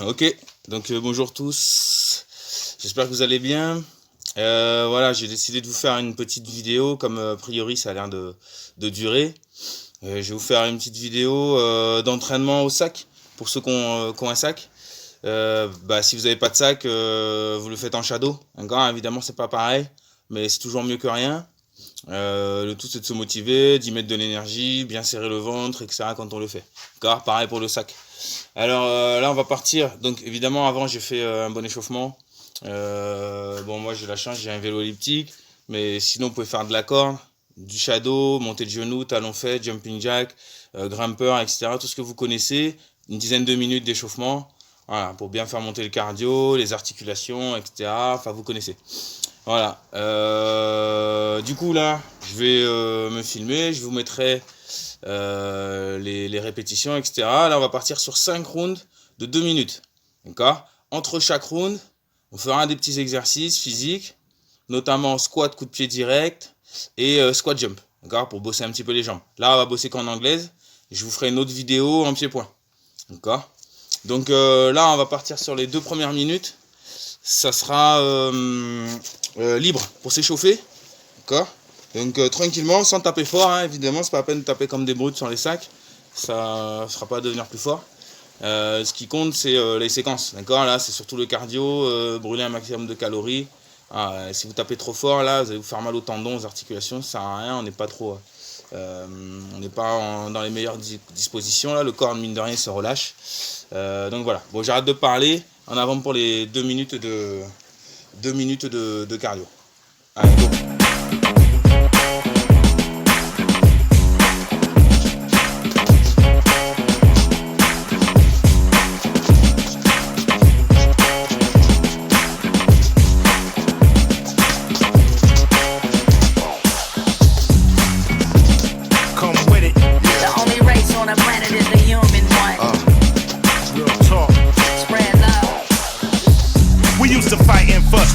Ok, donc bonjour tous, j'espère que vous allez bien. Voilà, j'ai décidé de vous faire une petite vidéo, comme a priori ça a l'air de durer. Je vais vous faire une petite vidéo d'entraînement au sac, pour ceux qui ont un sac. Si vous n'avez pas de sac, vous le faites en shadow. D'accord, évidemment c'est pas pareil, mais c'est toujours mieux que rien. Le tout c'est de se motiver, d'y mettre de l'énergie, bien serrer le ventre, etc. quand on le fait. D'accord, pareil pour le sac. Alors là on va partir. Donc évidemment avant j'ai fait un bon échauffement. Moi j'ai la chance, j'ai un vélo elliptique, mais sinon vous pouvez faire de la corde, du shadow, montée de genoux, talon fait, jumping jack, grimper, etc. Tout ce que vous connaissez, une dizaine de minutes d'échauffement, voilà, pour bien faire monter le cardio, les articulations, etc. Enfin vous connaissez. Voilà. Du coup là, je vais me filmer, je vous mettrai les répétitions, etc. Là on va partir sur 5 rounds de 2 minutes. D'accord ? Entre chaque round, on fera des petits exercices physiques, notamment squat, coup de pied direct et squat jump, d'accord, pour bosser un petit peu les jambes. Là, on va bosser qu'en anglaise. Je vous ferai une autre vidéo en pied-point, d'accord. Donc là, on va partir sur les 2 premières minutes. Ça sera libre pour s'échauffer, d'accord. Donc tranquillement, sans taper fort, hein, évidemment, c'est pas la peine de taper comme des brutes sur les sacs. Ça ne fera pas devenir plus fort. Ce qui compte c'est les séquences, d'accord. Là c'est surtout le cardio, brûler un maximum de calories. Si vous tapez trop fort là vous allez vous faire mal aux tendons, aux articulations, ça sert à rien. On n'est pas trop on n'est pas dans les meilleures dispositions là, le corps mine de rien se relâche. Donc voilà, bon j'arrête de parler, en avant pour les 2 minutes de cardio. Allez, go.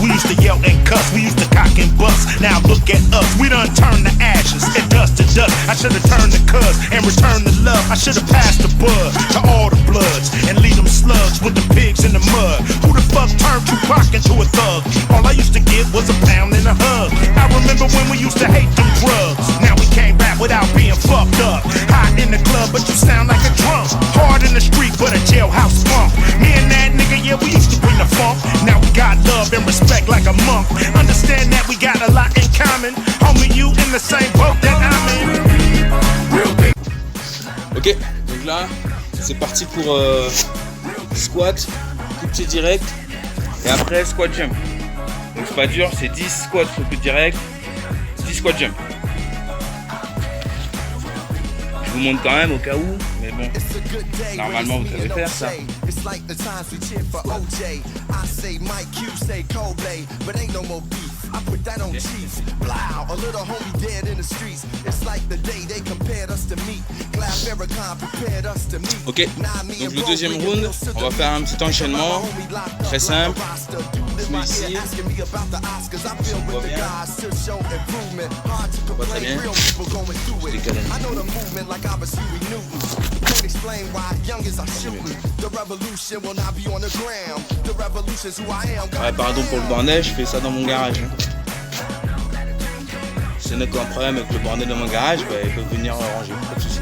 We used to yell and cuss, we used to cock and bust. Now look at us, we done turned to ashes and dust to dust. I should've turned the cuz and returned the love. I should've passed the bud to all the bloods and leave them slugs with the pigs in the mud. Who the fuck turned Tupac into a thug? All I used to get was a pound and a hug. I remember when we used to hate them drugs. Now we can't rap without being fucked up. Hot in the club, but you sound like a drunk. Hard in the street, but a jailhouse funk. Me and that nigga, yeah, we used to bring the funk. Now we got love and respect like a monk. Understand that we got a lot in common. Homie, you in the same boat that I'm in. Ok, donc là, c'est parti pour squat, coup de pied direct, et après squat jump. Donc c'est pas dur, c'est 10 squats coup de pied direct, 10 squat jump. Je vous montre quand même au cas où, mais bon, normalement vous savez faire ça. Ok, donc le deuxième round, on va faire un petit enchaînement très simple. Je mets ici, on voit bien, on voit très bien. Je décale un petit peu. Ouais, pardon pour le bordel, je fais ça dans mon garage. Si on a un problème avec le bordel dans mon garage, ils peuvent venir ranger, pas de soucis.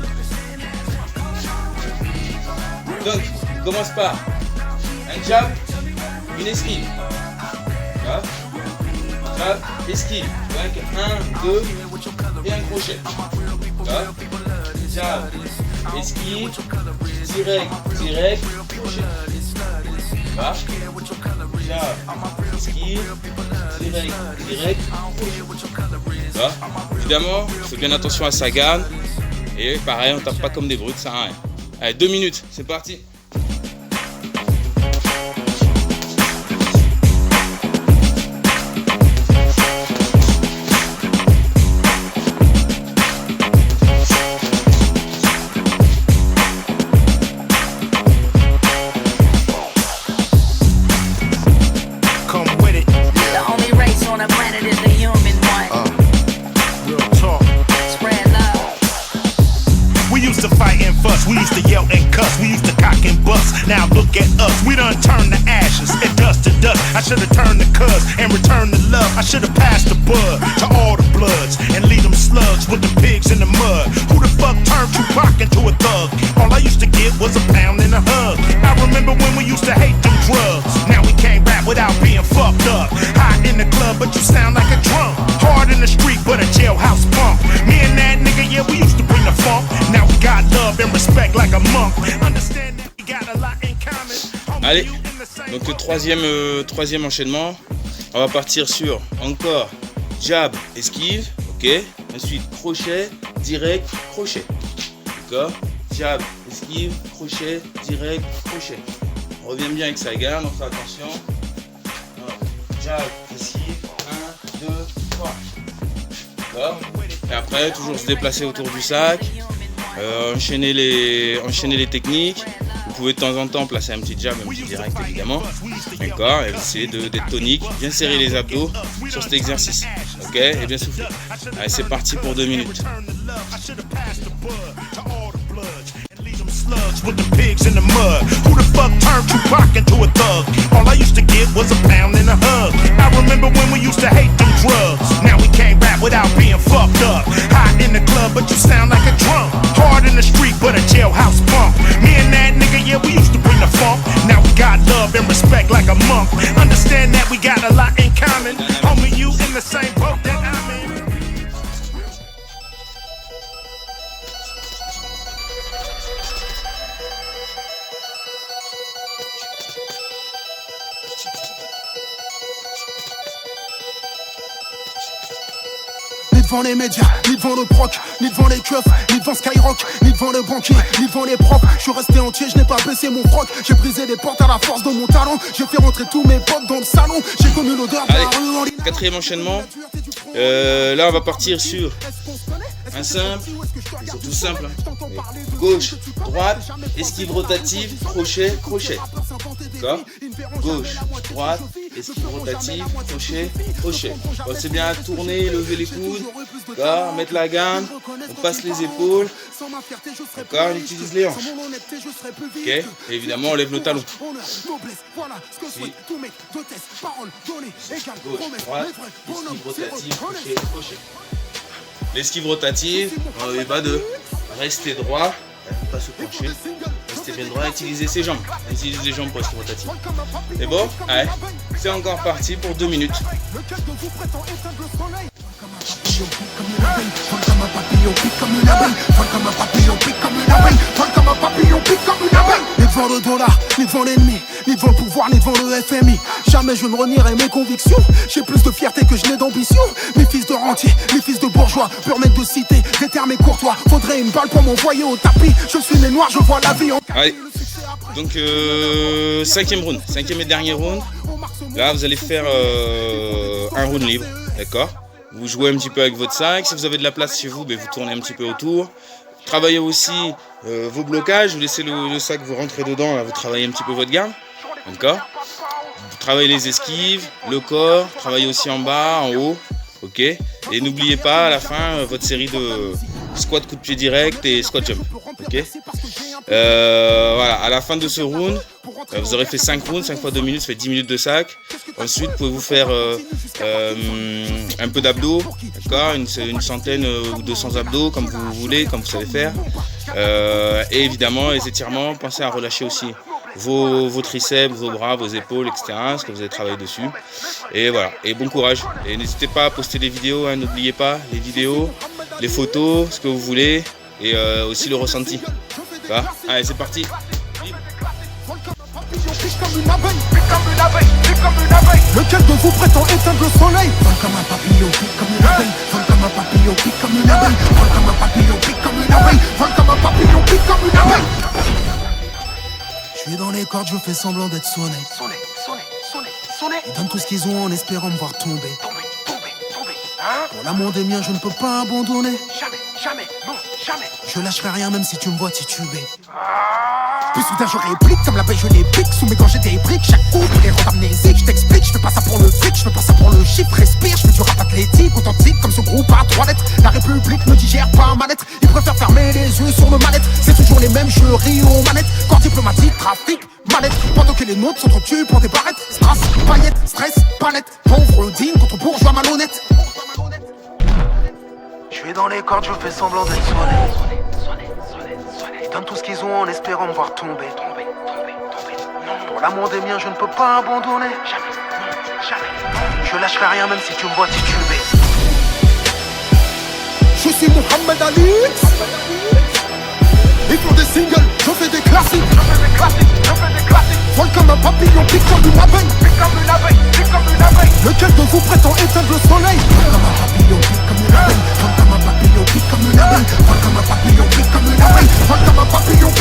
Donc, on commence par un jab, une esquive. Jab, jab, esquive. Donc 1, 2 et un crochet. Jab, jab, esquive, direct, direct, crochet. Jab, jab, esquive, direct, direct, crochet. Évidemment, il faut bien attention à sa garde. Et pareil, on tape pas comme des brutes, ça sert à rien. Allez, 2 minutes, c'est parti. We used to fight and fuss, we used to yell and cuss, we used to cock and done turned to ashes and dust to dust. I should have turned the cuz and returned the love. I should have passed the bud to all the bloods and leave them slugs with the pigs in the mud. Who the fuck turned Tupac into a thug? All I used to get was a pound and a hug. I remember when we used to hate them drugs. Now we can't rap without being fucked up. Hot in the club, but you sound like a drunk. Hard in the street, but a jailhouse punk. Me and that nigga, yeah, we used to bring the funk. Now we got love and respect like a monk. Understand that we got a lot in common. Allez, donc le troisième enchaînement. On va partir sur encore jab, esquive, ok. Ensuite crochet, direct, crochet. D'accord. Jab, esquive, crochet, direct, crochet. On revient bien avec sa garde, on fait attention. Jab, esquive, 1, 2, 3. D'accord. Et après, toujours se déplacer autour du sac. Enchaîner les techniques. Vous pouvez de temps en temps placer un petit jab, un petit direct évidemment. D'accord. Et essayer d'être tonique, bien serrer les abdos sur cet exercice. Ok. Et bien souffler. Allez, c'est parti pour 2 minutes. Slugs with the pigs in the mud. Who the fuck turned Tupac into a thug? All I used to get was a pound and a hug. I remember when we used to hate them drugs. Now we can't rap without being fucked up. Hot in the club, but you sound like a drunk. Hard in the street, but a jailhouse punk. Me and that nigga, yeah, we used to bring the funk. Now we got love and respect like a monk. Understand that we got a lot in common. Homie, you in the same boat that I'm in. Ni devant les médias, ni devant le proc, ni devant les keufs, ni devant Skyrock, ni devant les banquiers, ni devant les profs. Je suis resté entier, je n'ai pas baissé mon froc. J'ai brisé des portes à la force de mon talent. J'ai fait rentrer tous mes potes dans le salon. J'ai connu l'odeur de la rue en ligne. Quatrième enchaînement. Là on va partir sur un simple. Ils sont tous simples hein. Gauche, droite, esquive rotative, crochet, crochet. D'accord. Gauche, droite, esquive rotative, crochet, crochet. Pensez bien à tourner, lever les coudes. D'accord. Mettre la gamme. On passe les épaules. D'accord. On utilise les hanches. Ok. Et évidemment on lève le talon. Ici. Gauche, droite, esquive rotative, crochet, crochet. L'esquive rotative, on n'est pas de rester droit, pas se pencher, rester bien droit, utiliser ses jambes. Utilise les jambes pour l'esquive rotative. C'est bon? Allez, c'est encore parti pour 2 minutes. Ni devant le dollar, ni devant l'ennemi, ni devant le pouvoir, ni devant le FMI. Jamais je ne renierai mes convictions. J'ai plus de fierté que je n'ai d'ambition. Mes fils de rentiers, mes fils de bourgeois, pur mec de cité, des termes et courtois. Faudrait une balle pour m'envoyer au tapis. Je suis né noir, je vois la vie en... Allez, donc cinquième round, cinquième et dernier round. Là vous allez faire un round libre, d'accord. Vous jouez un petit peu avec votre sac. Si vous avez de la place chez vous, ben, vous tournez un petit peu autour. Travaillez aussi vos blocages. Vous laissez le sac, vous rentrez dedans. Là, vous travaillez un petit peu votre garde. D'accord. Vous travaillez les esquives, le corps. Travaillez aussi en bas, en haut. Ok. Et n'oubliez pas à la fin votre série de squat coup de pied direct et squat jump. Ok. Voilà. À la fin de ce round, vous aurez fait 5 rounds, 5 fois 2 minutes, ça fait 10 minutes de sac. Ensuite, pouvez-vous faire un peu d'abdos, d'accord, une centaine ou 200 abdos, comme vous voulez, comme vous savez faire. Et évidemment, les étirements, pensez à relâcher aussi vos triceps, vos bras, vos épaules, etc. Parce que vous allez travailler dessus. Et voilà, et bon courage. Et n'hésitez pas à poster les vidéos, hein, n'oubliez pas les vidéos, les photos, ce que vous voulez, et aussi le ressenti. Voilà. Allez, c'est parti. Lequel de vous prétend éteindre le soleil? Vole comme un papillon, pique comme une abeille. Vole comme un papillon, pique comme une abeille. Vole comme un papillon, pique comme une abeille. Vole comme un papillon, pique comme une abeille. Je suis dans les cordes, je fais semblant d'être sonné. Ils donnent tout ce qu'ils ont en espérant me voir tomber. Pour l'amour des miens, je ne peux pas abandonner. Jamais. Je lâcherai rien même si tu me vois tituber. Plus soudain je réplique, ça me la paye, je les pique. Sous mes gants j'ai des briques, chaque coup pour les rendre amnésiques. Je t'explique, je fais pas ça pour le fric, je fais pas ça pour le chiffre. Respire, je fais du rap athlétique, authentique comme ce groupe à 3 lettres. La République ne digère pas ma lettre. Ils préfèrent fermer les yeux sur le manette. C'est toujours les mêmes, je ris aux manettes. Corps diplomatique, trafic, manette. Pendant que les nôtres s'entretuent pour des barrettes. Strass, paillettes, stress, palette. Pauvre digne contre bourgeois malhonnête. Je suis dans les cordes, je fais semblant d'être sonné. Ils donnent tout ce qu'ils ont en espérant me voir tomber. Pour l'amour des miens, je ne peux pas abandonner. Je lâcherai rien même si tu me vois tituber. Je suis Mohamed Ali. Ils font des singles, je fais des classiques. Vol comme un papillon, pique comme une abeille. Lequel de vous prétend éteindre le soleil? Vol comme un papillon, pique comme une abeille. Vol comme un papillon, pique comme une abeille. Vol comme un papillon, pique comme une abeille. Vol comme un papillon.